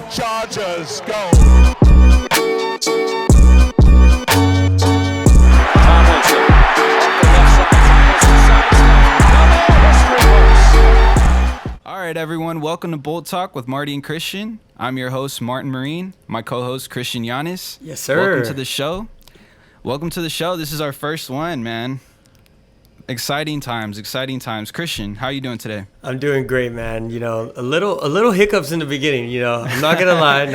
Chargers go. All right, everyone. Welcome to Bolt Talk with Marty and Cristian. I'm your host, Martin Marine. My co-host, Cristian Yanis. Yes, sir. Welcome to the show. Welcome to the show. This is our first one, man. Exciting times, exciting times. Cristian, how are you doing today? I'm doing great, man. You know, a little hiccups in the beginning. You know, I'm not gonna lie,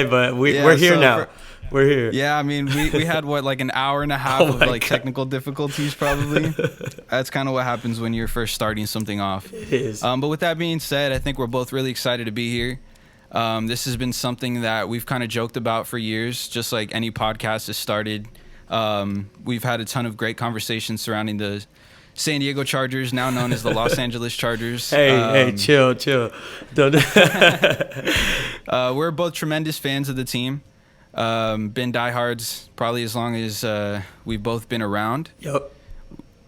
but we're here now. We're here. Yeah, I mean, we had like an hour and a half of technical difficulties probably. That's kind of what happens when you're first starting something off. It is. But with that being said, I think we're both really excited to be here. This has been something that we've kind of joked about for years, just like any podcast has started. We've had a ton of great conversations surrounding the San Diego Chargers, now known as the Los Angeles Chargers. Hey, chill. Don't. We're both tremendous fans of the team. Been diehards probably as long as we've both been around. Yep.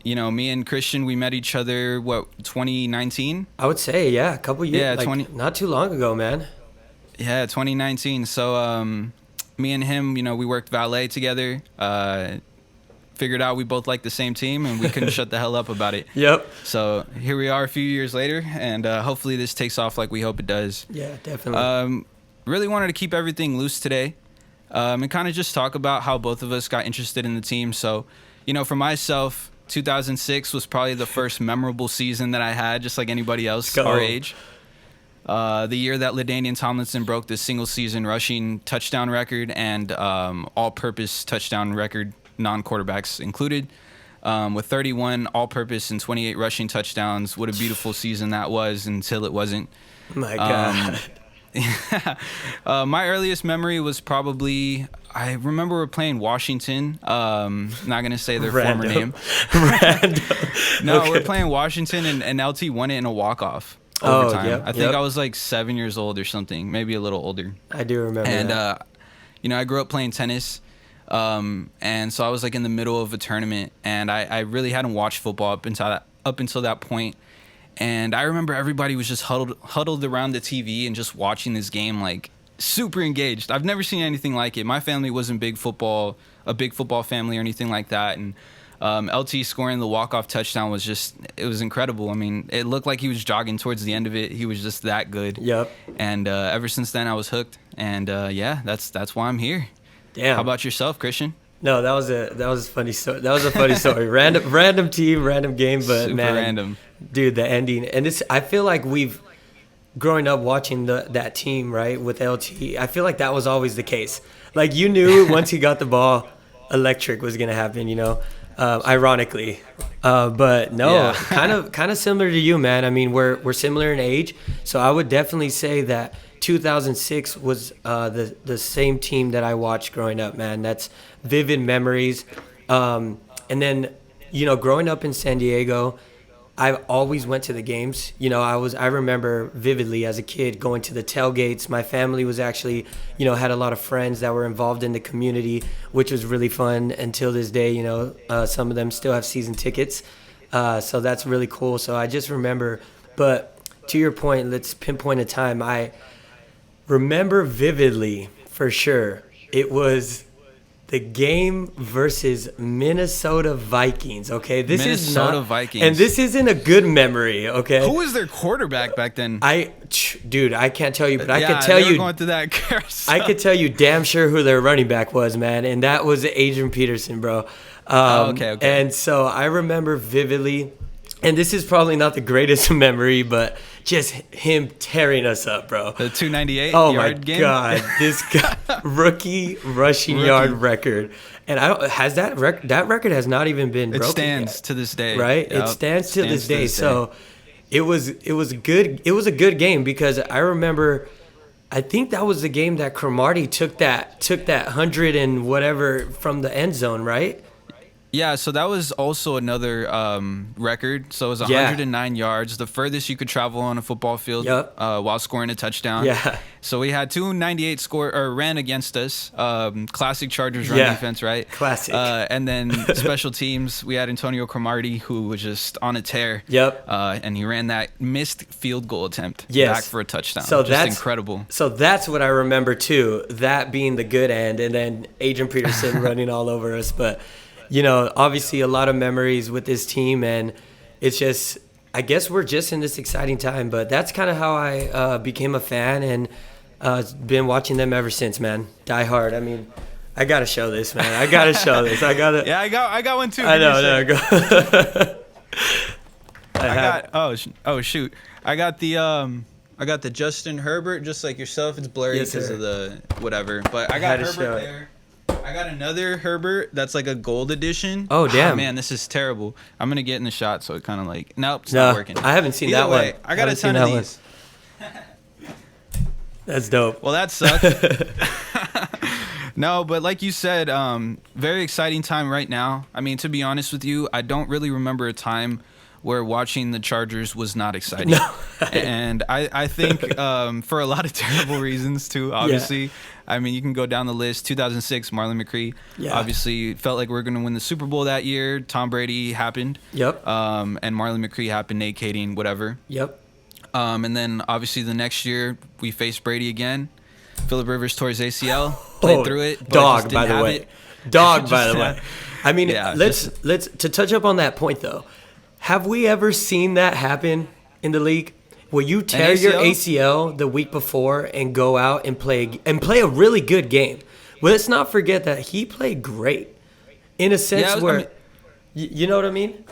You know, me and Cristian, we met each other, 2019? I would say, yeah, a couple years. Yeah, not too long ago, man. Yeah, 2019. So me and him, you know, we worked valet together. Figured out we both liked the same team, and we couldn't shut the hell up about it. Yep. So here we are a few years later, and hopefully this takes off like we hope it does. Yeah, definitely. Really wanted to keep everything loose today, and kind of just talk about how both of us got interested in the team. So, you know, for myself, 2006 was probably the first memorable season that I had, just like anybody else our age. The year that LaDainian Tomlinson broke the single-season rushing touchdown record and all-purpose touchdown record, non-quarterbacks included, with 31 all-purpose and 28 rushing touchdowns. What a beautiful season that was until it wasn't. My God. My earliest memory was probably, I remember we're playing Washington. Not going to say their former name. Random. No, Okay. we're playing Washington, and LT won it in a walk-off overtime. Yep, I think I was like 7 years old or something, maybe a little older. I do remember And, that. you know, I grew up playing tennis. And so I was like in the middle of a tournament, and I really hadn't watched football up until that point. And I remember everybody was just huddled around the TV and just watching this game, like super engaged. I've never seen anything like it. My family wasn't a big football family or anything like that. And LT scoring the walk-off touchdown it was incredible. I mean, it looked like he was jogging towards the end of it. He was just that good. Yep. And ever since then, I was hooked. And yeah, that's why I'm here. Damn. How about yourself, Cristian? No, that was a funny story. That was a funny story. Random team, random game, but Super man, random. Dude, the ending, and I feel like we've growing up watching that team, right, with LT. I feel like that was always the case. Like you knew once he got the ball, electric was gonna happen. You know, ironically, but no, Yeah. kind of similar to you, man. I mean, we're similar in age, so I would definitely say that 2006 was the same team that I watched growing up, man. That's vivid memories. And then, you know, growing up in San Diego, I always went to the games. You know, I remember vividly as a kid going to the tailgates. My family was actually, you know, had a lot of friends that were involved in the community, which was really fun until this day. You know, some of them still have season tickets. So that's really cool. So I just remember, but to your point, let's pinpoint a time. I remember vividly, for sure, it was the game versus Minnesota Vikings. Okay, Minnesota Vikings, and this isn't a good memory. Okay, who was their quarterback back then? Dude, I can't tell you, but I Yeah, could tell they were you. going through that carousel. I could tell you damn sure who their running back was, man, and that was Adrian Peterson, bro. Okay. And so I remember vividly, and this is probably not the greatest memory, but just him tearing us up, bro. The 298 Oh yard my game? God, this guy, rookie rushing yard record, and that record has not even been It broken stands yet, to this day, right? Yep. It stands to this day. So it was good. It was a good game because I remember. I think that was the game that Marty took that 100 and whatever from the end zone, right? Yeah, so that was also another record. So it was Yeah. 109 yards, the furthest you could travel on a football field Yep. while scoring a touchdown. Yeah. So we had 298 ran against us. Classic Chargers run Yeah. defense, right? Classic. And then special teams, we had Antonio Cromartie, who was just on a tear. Yep. And he ran that missed field goal attempt Yes. back for a touchdown. So just that's incredible. So that's what I remember too. That being the good end, and then Adrian Peterson running all over us. But obviously a lot of memories with this team, and it's just, I guess we're just in this exciting time. But that's kind of how I became a fan, and been watching them ever since, man. Die hard. I mean, I gotta show this, man. I gotta show this. I gotta. Yeah, I got one too. I know. No, go. Oh shoot. I got the Justin Herbert, just like yourself. It's blurry Yes, because sir. of the whatever. But I got had to show Herbert it. there. I got another Herbert that's like a gold edition. Oh, damn. Man, this is terrible. I'm gonna get in the shot, so it kind of like nope, it's No, not working. I haven't seen Either that way, one. I got a Haven't seen ton of that one. these. That's dope. Well, that sucked. No, but like you said, very exciting time right now. I mean, to be honest with you, I don't really remember a time where watching the Chargers was not exciting. No. And I think for a lot of terrible reasons too, obviously. I mean, you can go down the list. 2006, Marlon McCree. Yeah. Obviously, felt like we were going to win the Super Bowl that year. Tom Brady happened. Yep. And Marlon McCree happened, Nate whatever. Yep. And then obviously the next year we faced Brady again. Phillip Rivers tore his ACL, played through it. But Dog, just by didn't the have way. it. Dog, by Just, the way. I mean, yeah, let's to touch up on that point though. Have we ever seen that happen in the league? Where you tear your ACL the week before and go out and play a really good game? Well, let's not forget that he played great, in a sense where, you know what I mean?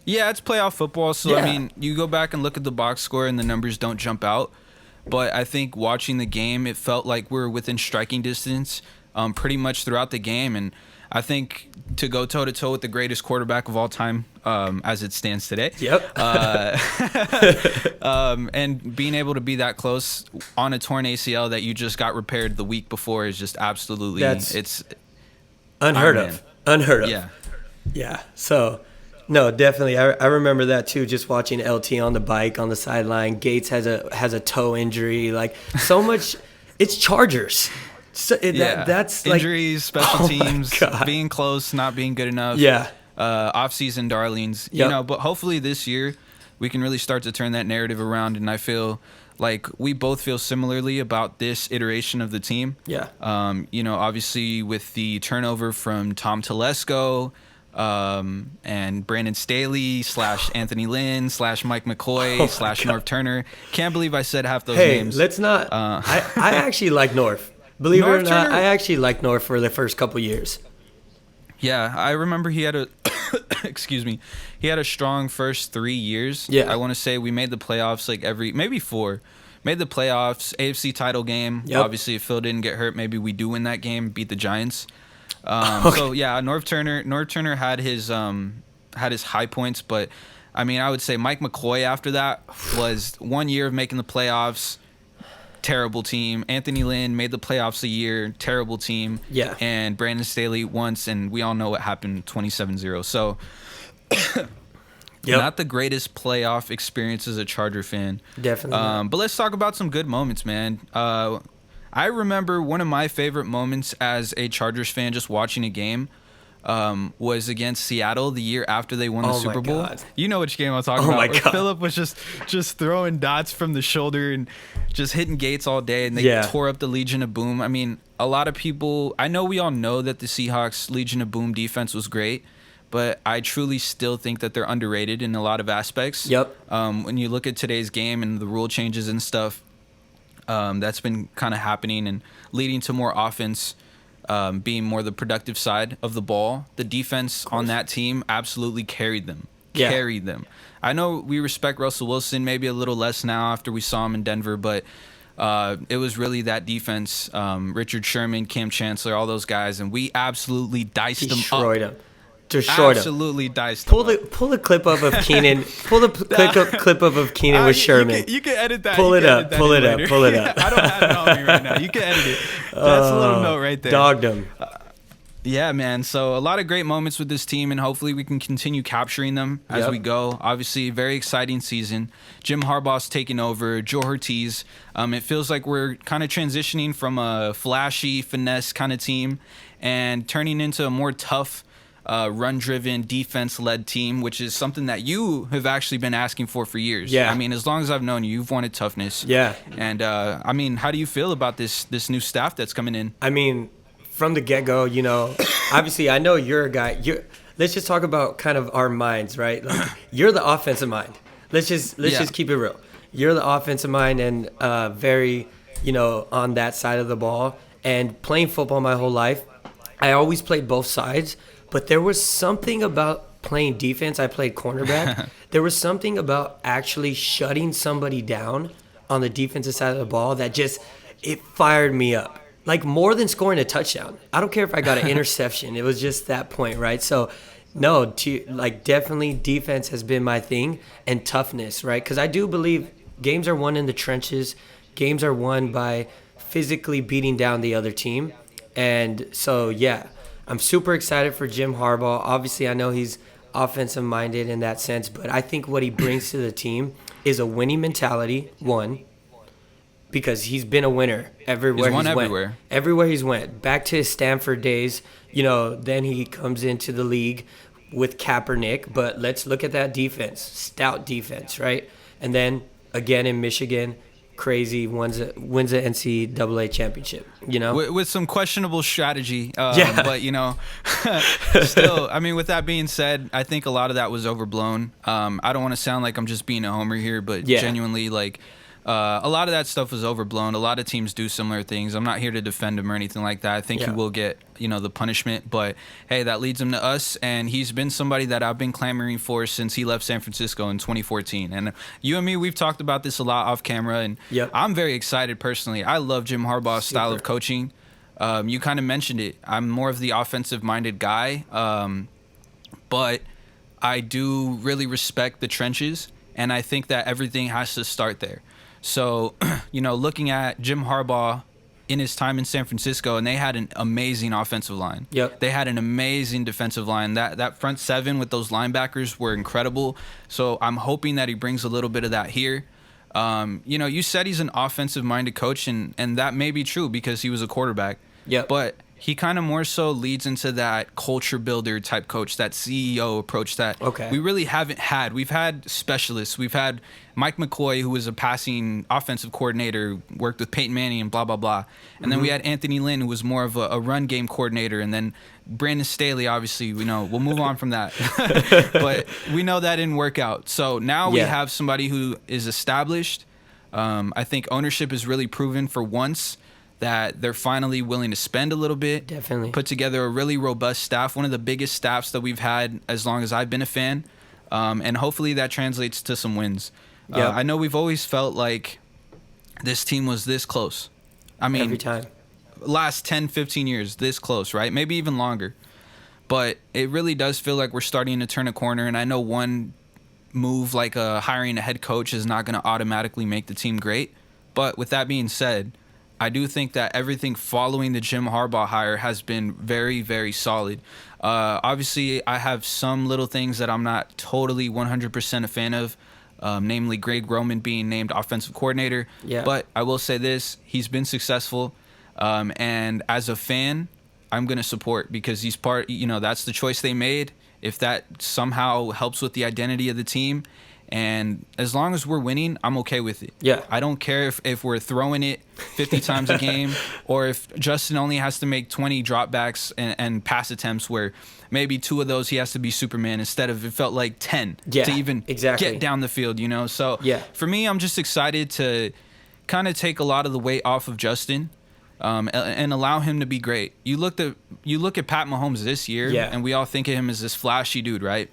Yeah, it's playoff football, so Yeah. I mean, you go back and look at the box score and the numbers don't jump out. But I think watching the game, it felt like we were within striking distance pretty much throughout the game. And I think to go toe-to-toe with the greatest quarterback of all time as it stands today. Yep. And being able to be that close on a torn ACL that you just got repaired the week before is just absolutely it's unheard Iron of. Man. Unheard of. Yeah. Yeah. So, no, definitely. I remember that too. Just watching LT on the bike on the sideline. Gates has a toe injury. Like so much. It's Chargers. So that's injuries, like, special oh teams, my God. being close, not being good enough. Yeah. Off-season darlings. Yep. But hopefully this year we can really start to turn that narrative around. And I feel like we both feel similarly about this iteration of the team. Yeah. Obviously with the turnover from Tom Telesco and Brandon Staley / Anthony Lynn / Mike McCoy / Norv Turner. Can't believe I said half those names. Let's not. I actually like North. Believe it or not, Turner? I actually like North for the first couple years. Yeah, I remember he had a excuse me. He had a strong first 3 years. Yeah. I want to say we made the playoffs like maybe 4. Made the playoffs, AFC title game. Yep. Obviously, if Phil didn't get hurt, maybe we do win that game, beat the Giants. Okay. So yeah, Norv Turner had his high points, but I mean, I would say Mike McCoy after that was 1 year of making the playoffs. Terrible team. Anthony Lynn made the playoffs a year. Terrible team. Yeah. And Brandon Staley once, and we all know what happened 27-0. So, not the greatest playoff experience as a Charger fan. Definitely not. But let's talk about some good moments, man. I remember one of my favorite moments as a Chargers fan just watching a game was against Seattle the year after they won the Super Bowl. God. You know which game I'm talking Oh about. my where God. Phillip was just throwing dots from the shoulder and just hitting Gates all day, and they tore up the Legion of Boom. I mean, a lot of people, I know we all know that the Seahawks Legion of Boom defense was great, but I truly still think that they're underrated in a lot of aspects. Yep. When you look at today's game and the rule changes and stuff, that's been kind of happening and leading to more offense being more the productive side of the ball. The defense on that team absolutely carried them. Yeah. Carried them. I know we respect Russell Wilson maybe a little less now after we saw him in Denver, but it was really that defense. Richard Sherman, Cam Chancellor, all those guys, and we absolutely diced them up. Destroyed him. Absolutely diced them up. Pull the clip up of Keenan. Pull the clip up of Keenan with Sherman. You can edit that. Pull You it can up. edit that Pull in it up. later. Pull it up. I don't have it on me right now. You can edit it. That's a little note right there. Dogged him. Yeah, man. So a lot of great moments with this team, and hopefully we can continue capturing them as Yep. we go. Obviously, very exciting season. Jim Harbaugh's taking over. Joe Ortiz. It feels like we're kind of transitioning from a flashy finesse kind of team and turning into a more tough, run-driven, defense-led team, which is something that you have actually been asking for years. Yeah. I mean, as long as I've known you, you've wanted toughness. Yeah. And I mean, how do you feel about this new staff that's coming in? I mean, from the get-go, obviously I know you're a guy. Let's just talk about kind of our minds, right? Like, you're the offensive mind. Let's just keep it real. You're the offensive mind and very, on that side of the ball. And playing football my whole life, I always played both sides, but there was something about playing defense. I played cornerback. There was something about actually shutting somebody down on the defensive side of the ball that it fired me up. Like, more than scoring a touchdown. I don't care if I got an interception. It was just that point, right? So, no, definitely defense has been my thing, and toughness, right? Because I do believe games are won in the trenches. Games are won by physically beating down the other team. And so, yeah, I'm super excited for Jim Harbaugh. Obviously, I know he's offensive-minded in that sense, but I think what he brings to the team is a winning mentality, one, because he's been a winner everywhere he's went. Everywhere he's went. Back to his Stanford days, then he comes into the league with Kaepernick. But let's look at that defense. Stout defense, right? And then, again, in Michigan, crazy, wins the NCAA championship, With some questionable strategy. Yeah. But, still, I mean, with that being said, I think a lot of that was overblown. I don't want to sound like I'm just being a homer here, but genuinely, a lot of that stuff was overblown. A lot of teams do similar things. I'm not here to defend him or anything like that. I think he will get, the punishment. But, hey, that leads him to us. And he's been somebody that I've been clamoring for since he left San Francisco in 2014. And you and me, we've talked about this a lot off camera. And I'm very excited personally. I love Jim Harbaugh's style of coaching. You kind of mentioned it. I'm more of the offensive-minded guy. But I do really respect the trenches. And I think that everything has to start there. So, looking at Jim Harbaugh in his time in San Francisco, and they had an amazing offensive line. Yep. They had an amazing defensive line. That front seven with those linebackers were incredible. So I'm hoping that he brings a little bit of that here. You said he's an offensive-minded coach, and that may be true because he was a quarterback. Yep. But he kind of more so leads into that culture builder type coach, that CEO approach that we really haven't had. We've had specialists. We've had Mike McCoy, who was a passing offensive coordinator, worked with Peyton Manning and blah, blah, blah. And then we had Anthony Lynn, who was more of a run game coordinator. And then Brandon Staley, obviously, we'll move on from that. But we know that didn't work out. So now we have somebody who is established. I think ownership is really proven for once that they're finally willing to spend a little bit. Definitely. Put together a really robust staff, one of the biggest staffs that we've had as long as I've been a fan. And hopefully that translates to some wins. I know we've always felt like this team was this close. I mean, every time. Last 10, 15 years, this close, right? Maybe even longer. But it really does feel like we're starting to turn a corner. And I know one move like hiring a head coach is not going to automatically make the team great. But with that being said, I do think that everything following the Jim Harbaugh hire has been very, very solid. Obviously, I have some little things that I'm not totally 100% a fan of, namely Greg Roman being named offensive coordinator. Yeah. But I will say this, he's been successful. And as a fan, I'm going to support because he's that's the choice they made. If that somehow helps with the identity of the team, and as long as we're winning, I'm okay with it. Yeah. I don't care if we're throwing it 50 times a game or if Justin only has to make 20 dropbacks and pass attempts where maybe 2 of those he has to be Superman instead of it felt like 10 to even get down the field, So for me, I'm just excited to kind of take a lot of the weight off of Justin and allow him to be great. You look at Pat Mahomes this year, and we all think of him as this flashy dude, right?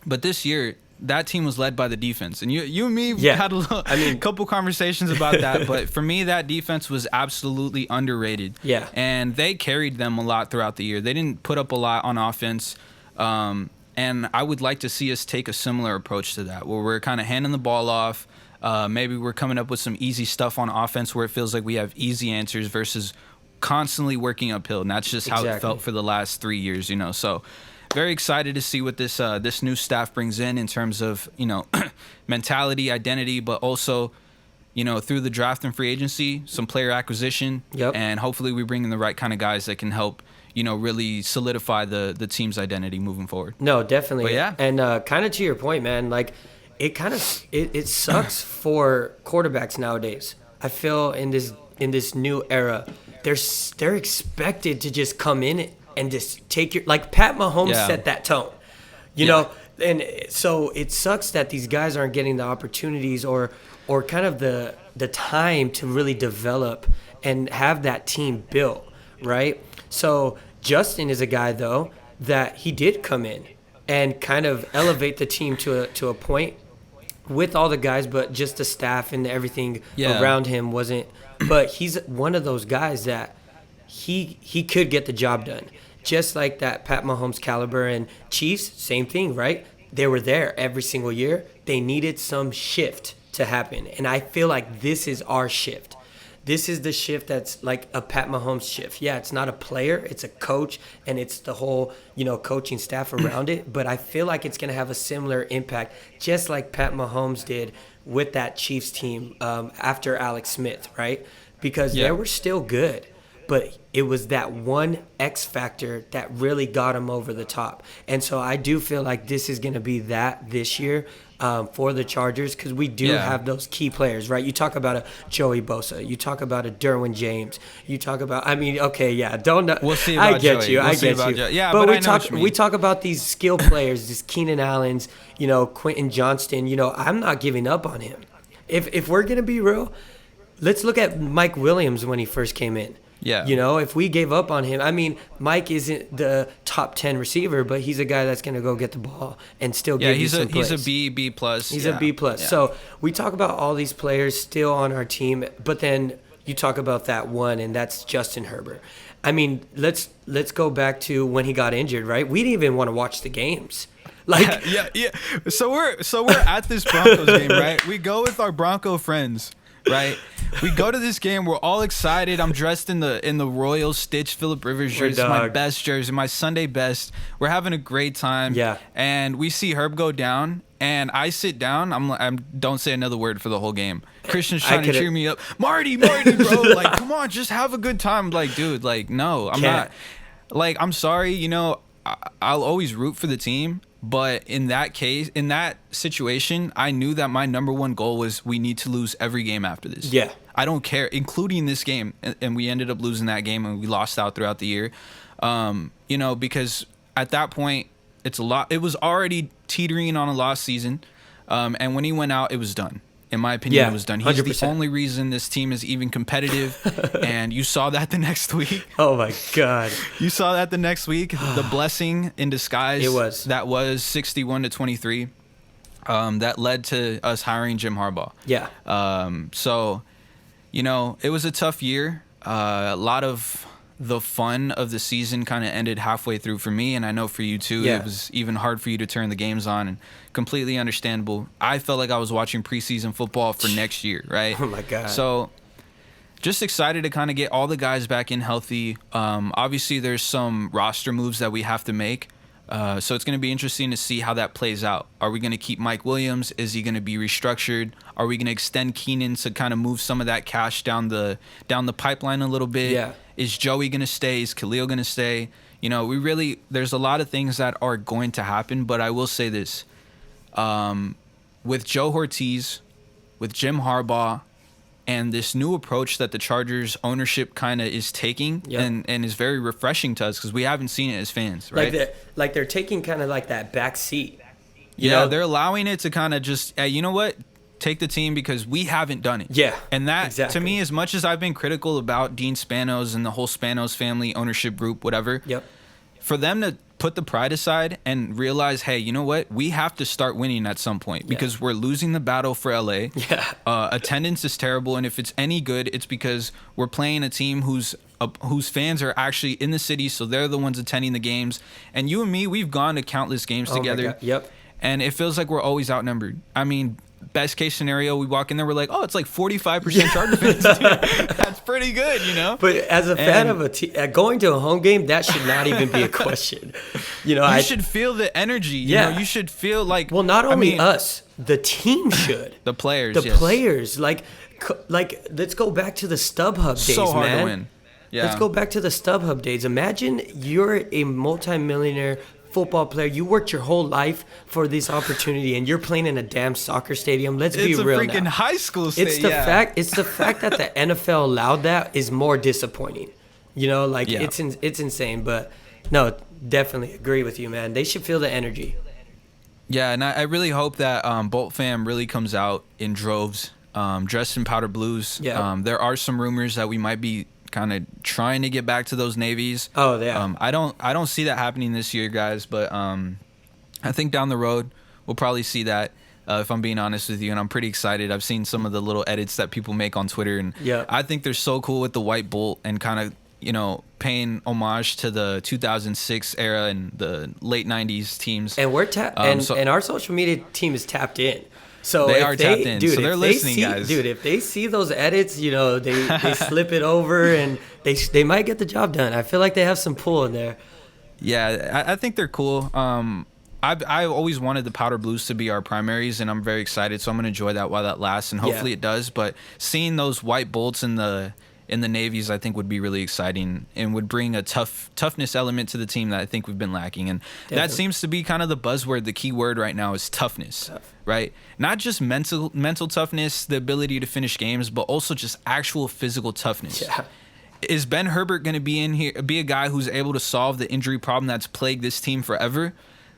But this year, that team was led by the defense. And you and me had a couple conversations about that. But for me, that defense was absolutely underrated. Yeah. And they carried them a lot throughout the year. They didn't put up a lot on offense. And I would like to see us take a similar approach to that, where we're kind of handing the ball off. Maybe we're coming up with some easy stuff on offense where it feels like we have easy answers versus constantly working uphill, and that's just how it felt for the last 3 years, you know. So very excited to see what this new staff brings in terms of, you know, mentality, identity, but also, you know, through the draft and free agency, some player acquisition, and hopefully we bring in the right kind of guys that can help, you know, really solidify the team's identity moving forward. No, definitely. But yeah. And kind of to your point, man, like it sucks for quarterbacks nowadays. I feel in this new era, they're expected to just come in and just take your, like Pat Mahomes set that tone, you know, and so it sucks that these guys aren't getting the opportunities or kind of the time to really develop and have that team built, right? So Justin is a guy, though, that he did come in and kind of elevate the team to a point with all the guys, but just the staff and everything around him wasn't. But he's one of those guys that he could get the job done. Just like that Pat Mahomes caliber and Chiefs, same thing, right? They were there every single year. They needed some shift to happen. And I feel like this is our shift. This is the shift that's like a Pat Mahomes shift. Yeah, it's not a player, it's a coach, and it's the whole, you know, coaching staff around it. But I feel like it's going to have a similar impact, just like Pat Mahomes did with that Chiefs team after Alex Smith, right? Because they were still good, but it was that one X factor that really got him over the top. And so I do feel like this is going to be that this year. For the Chargers, because we do have those key players, right? You talk about a Joey Bosa, you talk about a Derwin James, you talk about, I mean, okay, yeah, don't know. We'll see about I get Joey. you, We'll I see get about you. Yeah, but we talk about these skill players, these Keenan Allens, you know, Quentin Johnston. You know, I'm not giving up on him. If we're gonna be real, let's look at Mike Williams when he first came in. Yeah. You know, if we gave up on him, I mean, Mike isn't the top 10 receiver, but he's a guy that's going to go get the ball and still give you some plays. He's a B plus. He's a B plus. Yeah. So we talk about all these players still on our team, but then you talk about that one, and that's Justin Herbert. I mean, let's go back to when he got injured, right? We didn't even want to watch the games. Like yeah. So we're at this Broncos game, right? We go with our Bronco friends. Right, we go to this game. We're all excited. I'm dressed in the Royal Stitch Phillip Rivers jersey, my best jersey, my Sunday best. We're having a great time. Yeah, and we see Herb go down, and I sit down. I'm don't say another word for the whole game. Christian's trying to cheer me up. Marty, bro, like, come on, just have a good time. Like, dude, like, no, I'm not. Like, I'm sorry, you know, I'll always root for the team. But in that case, in that situation, I knew that my number one goal was we need to lose every game after this. Yeah. I don't care, including this game. And we ended up losing that game, and we lost out throughout the year. You know, because at that point, it's a lot. It was already teetering on a lost season. And when he went out, it was done. In my opinion, it was done. He's 100%. The only reason this team is even competitive. And you saw that the next week. Oh, my God. You saw that the next week. The blessing in disguise. It was. That was 61-23. That led to us hiring Jim Harbaugh. Yeah. So, you know, it was a tough year. A lot of the fun of the season kind of ended halfway through for me, and I know for you too. Yeah. It was even hard for you to turn the games on, and completely understandable. I felt like I was watching preseason football for next year, right? Oh my God. So just excited to kind of get all the guys back in healthy. Obviously there's some roster moves that we have to make. So it's going to be interesting to see how that plays out. Are we going to keep Mike Williams? Is he going to be restructured? Are we going to extend Keenan to kind of move some of that cash down the pipeline a little bit? Yeah. Is Joey going to stay? Is Khalil going to stay? You know, there's a lot of things that are going to happen, but I will say this. With Joe Ortiz, with Jim Harbaugh, and this new approach that the Chargers ownership kind of is taking, and is very refreshing to us because we haven't seen it as fans, right? Like they're taking kind of like that back seat. You Yeah, know? they're allowing it to kind of just, hey, you know what? Take the team because we haven't done it. Yeah, and that, exactly. To me, as much as I've been critical about Dean Spanos and the whole Spanos family ownership group, whatever, for them to put the pride aside and realize, hey, you know what? We have to start winning at some point because we're losing the battle for LA. Yeah. Attendance is terrible, and if it's any good, it's because we're playing a team whose fans are actually in the city, so they're the ones attending the games. And you and me, we've gone to countless games together. My God. Yep. and it feels like we're always outnumbered. I mean, best case scenario, we walk in there, we're like, oh, it's like 45% Charger fans. Dude. That's pretty good, you know? But as a fan of a team, going to a home game, that should not even be a question. You know, you should feel the energy. You know, you should feel like... Well, not only us, the team should. The players, The players. Like, let's go back to the StubHub days, so hard man. to win. Yeah. Let's go back to the StubHub days. Imagine you're a multimillionaire football player. You worked your whole life for this opportunity, and you're playing in a damn soccer stadium. Let's be real now. It's a freaking high school stadium. It's the fact that the NFL allowed that is more disappointing. You know, like it's insane. But no, definitely agree with you, man. They should feel the energy. Yeah, and I really hope that Bolt fam really comes out in droves, dressed in powder blues. Yeah. There are some rumors that we might be kind of trying to get back to those navies. Oh yeah. I don't see that happening this year, guys. But I think down the road we'll probably see that. If I'm being honest with you, and I'm pretty excited. I've seen some of the little edits that people make on Twitter, and I think they're so cool with the white bolt and kind of, you know, paying homage to the 2006 era and the late 90s teams. And we're and our social media team is tapped in. So they are tapped in. Dude, so they're listening, guys. Dude, if they see those edits, you know, they slip it over and they might get the job done. I feel like they have some pull in there. Yeah, I think they're cool. I always wanted the powder blues to be our primaries, and I'm very excited. So I'm gonna enjoy that while that lasts, and hopefully it does. But seeing those white bolts in the navies, I think would be really exciting and would bring a toughness element to the team that I think we've been lacking. And that seems to be kind of the buzzword. The key word right now is toughness. Right? Not just mental toughness, the ability to finish games, but also just actual physical toughness. Yeah. Is Ben Herbert going to be a guy who's able to solve the injury problem that's plagued this team forever?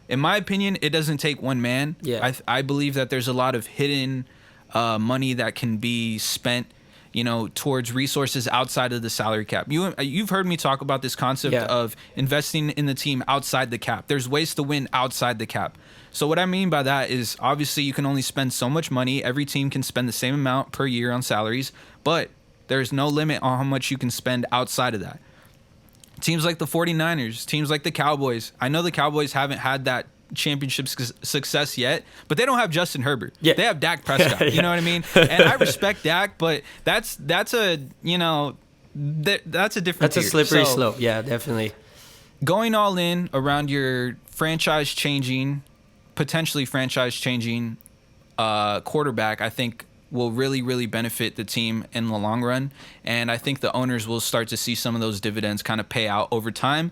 In my opinion, it doesn't take one man. Yeah. I believe that there's a lot of hidden money that can be spent, you know, towards resources outside of the salary cap. You've heard me talk about this concept of investing in the team outside the cap. There's ways to win outside the cap. So what I mean by that is, obviously you can only spend so much money. Every team can spend the same amount per year on salaries, but there's no limit on how much you can spend outside of that. Teams like the 49ers, teams like the Cowboys. I know the Cowboys haven't had that championship success yet, but they don't have Justin Herbert. They have Dak Prescott. You know what I mean? And I respect Dak, but that's a, you know, that's a different tier. A slippery slope. Yeah, definitely. Going all in around your potentially franchise-changing quarterback, I think will really, really benefit the team in the long run. And I think the owners will start to see some of those dividends kind of pay out over time.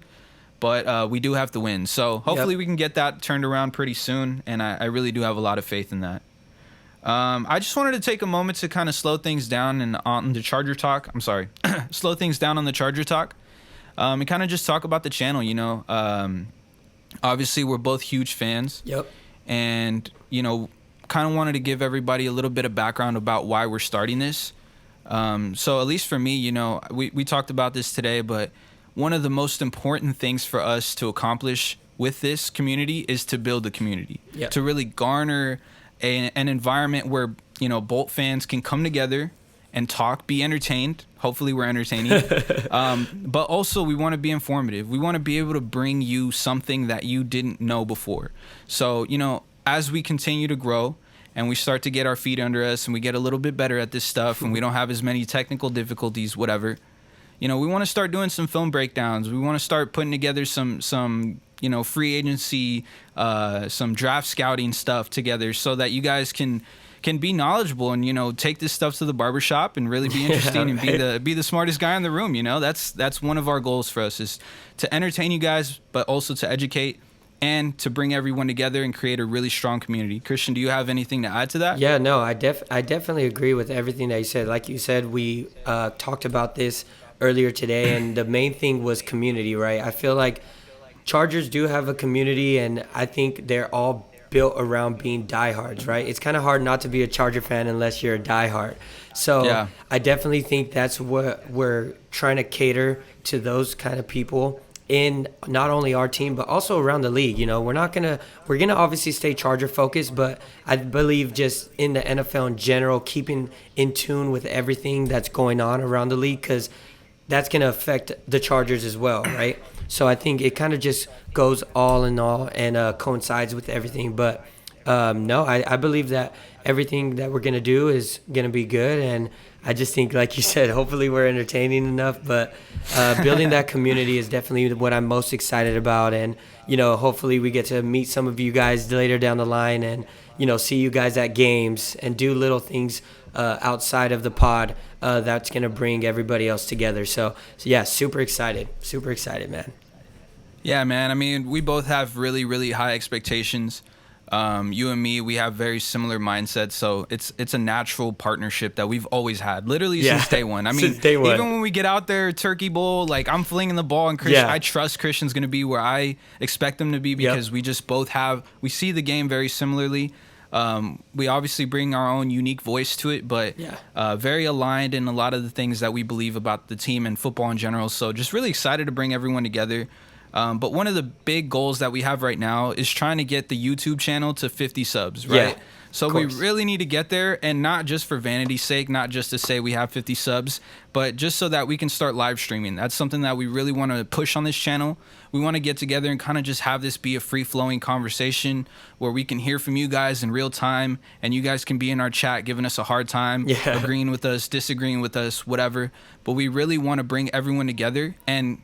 But we do have to win. So hopefully we can get that turned around pretty soon. And I really do have a lot of faith in that. I just wanted to take a moment to kind of slow things down on the Charger Talk. I'm sorry. Slow things down on the Charger Talk. And kind of just talk about the channel, you know. Obviously, we're both huge fans. Yep. And, you know, kind of wanted to give everybody a little bit of background about why we're starting this. So at least for me, you know, we talked about this today, but one of the most important things for us to accomplish with this community is to build a community. Yep. To really garner an environment where, you know, Bolt fans can come together and talk, be entertained. Hopefully we're entertaining. But also we want to be informative. We want to be able to bring you something that you didn't know before. So, you know, as we continue to grow and we start to get our feet under us and we get a little bit better at this stuff and we don't have as many technical difficulties, whatever, you know, we want to start doing some film breakdowns. We want to start putting together some you know, free agency, some draft scouting stuff together so that you guys can be knowledgeable and, you know, take this stuff to the barbershop and really be interesting and be the smartest guy in the room. You know, that's one of our goals for us, is to entertain you guys, but also to educate and to bring everyone together and create a really strong community. Cristian, do you have anything to add to that? Yeah, no, I definitely agree with everything that you said. Like you said, we talked about this earlier today, and the main thing was community, right? I feel like Chargers do have a community, and I think they're all built around being diehards, right? It's kind of hard not to be a Charger fan unless you're a diehard. So I definitely think that's what we're trying to cater to, those kind of people in not only our team but also around the league. You know, we're gonna obviously stay Charger focused, but I believe just in the NFL in general, keeping in tune with everything that's going on around the league, because that's gonna affect the Chargers as well, right? So I think it kind of just goes all in all and coincides with everything. But No, I believe that everything that we're going to do is going to be good. And I just think, like you said, hopefully we're entertaining enough. But building that community is definitely what I'm most excited about. And, hopefully we get to meet some of you guys later down the line and, see you guys at games and do little things outside of the pod that's going to bring everybody else together. So, yeah, super excited, man. Yeah, man. I mean, we both have really, really high expectations. You and me, we have very similar mindsets, so it's a natural partnership that we've always had, literally since day one. I mean, day one. Even when we get out there, Turkey Bowl, like I'm flinging the ball, and Christian, I trust Christian's going to be where I expect him to be because we just both we see the game very similarly. We obviously bring our own unique voice to it, but very aligned in a lot of the things that we believe about the team and football in general. So just really excited to bring everyone together. But one of the big goals that we have right now is trying to get the YouTube channel to 50 subs, right? Yeah, so we really need to get there, and not just for vanity's sake, not just to say we have 50 subs, but just so that we can start live streaming. That's something that we really want to push on this channel. We want to get together and kind of just have this be a free-flowing conversation where we can hear from you guys in real time, and you guys can be in our chat giving us a hard time, agreeing with us, disagreeing with us, whatever. But we really want to bring everyone together, and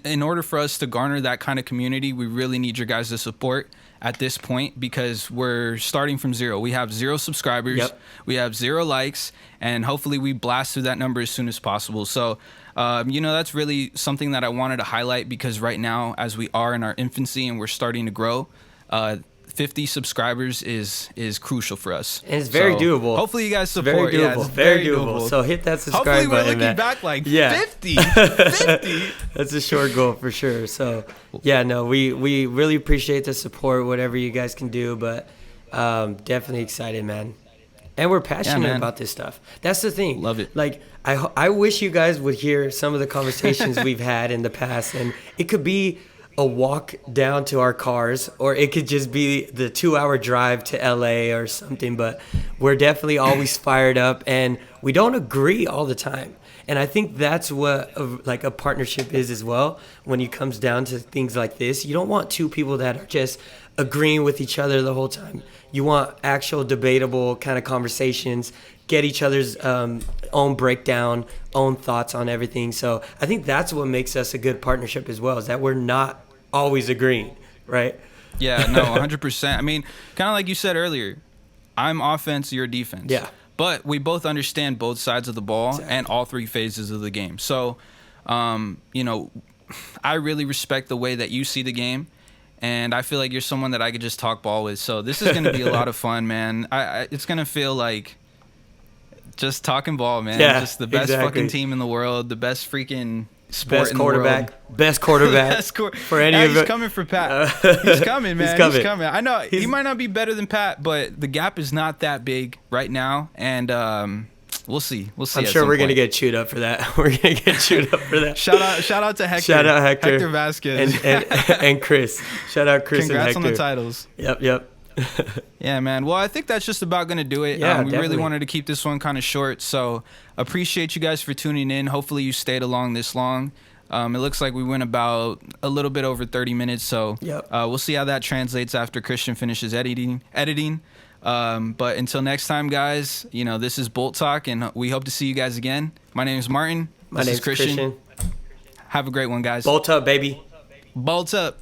in order for us to garner that kind of community, we really need your guys' support at this point because we're starting from zero. We have 0 subscribers, we have 0 likes, and hopefully we blast through that number as soon as possible. So, that's really something that I wanted to highlight because right now, as we are in our infancy and we're starting to grow, 50 subscribers is crucial for us. And it's very doable. Hopefully you guys support. Very doable. Yeah, it's very doable. So hit that subscribe button. Hopefully we're button, looking back like 50. 50. That's a short goal for sure. So, we really appreciate the support, whatever you guys can do. But definitely excited, man. And we're passionate about this stuff. That's the thing. Love it. Like, I wish you guys would hear some of the conversations we've had in the past. And it could be a walk down to our cars, or it could just be the 2-hour drive to LA or something, but we're definitely always fired up and we don't agree all the time. And I think that's what a partnership is as well. When it comes down to things like this, you don't want two people that are just agreeing with each other the whole time. You want actual debatable kind of conversations, get each other's own breakdown, own thoughts on everything. So I think that's what makes us a good partnership as well, is that we're not always agreeing, right? Yeah, no, 100%. I mean, kind of like you said earlier, I'm offense, you're defense. Yeah. But we both understand both sides of the ball and all 3 phases of the game. So, I really respect the way that you see the game. And I feel like you're someone that I could just talk ball with. So this is going to be a lot of fun, man. It's going to feel like just talking ball, man. Yeah, just the best fucking team in the world, the best freaking sport best in quarterback, the world. Best quarterback for any of it. He's coming for Pat. He's coming, man. He's coming. I know he might not be better than Pat, but the gap is not that big right now. And we'll see. I'm sure we're going to get chewed up for that. We're going to get chewed up for that. Shout out to Hector. Shout out Hector Vasquez. And Chris. Shout out Chris Congrats and Hector. on the titles. Yep. Yeah, man. Well, I think that's just about going to do it. Yeah, we really wanted to keep this one kind of short. So appreciate you guys for tuning in. Hopefully you stayed along this long. It looks like we went about a little bit over 30 minutes. So we'll see how that translates after Cristian finishes editing. But until next time, guys, this is Bolt Talk, and we hope to see you guys again. My name is Martin. My name is Cristian. Have a great one, guys. Bolt up, baby. Bolt up.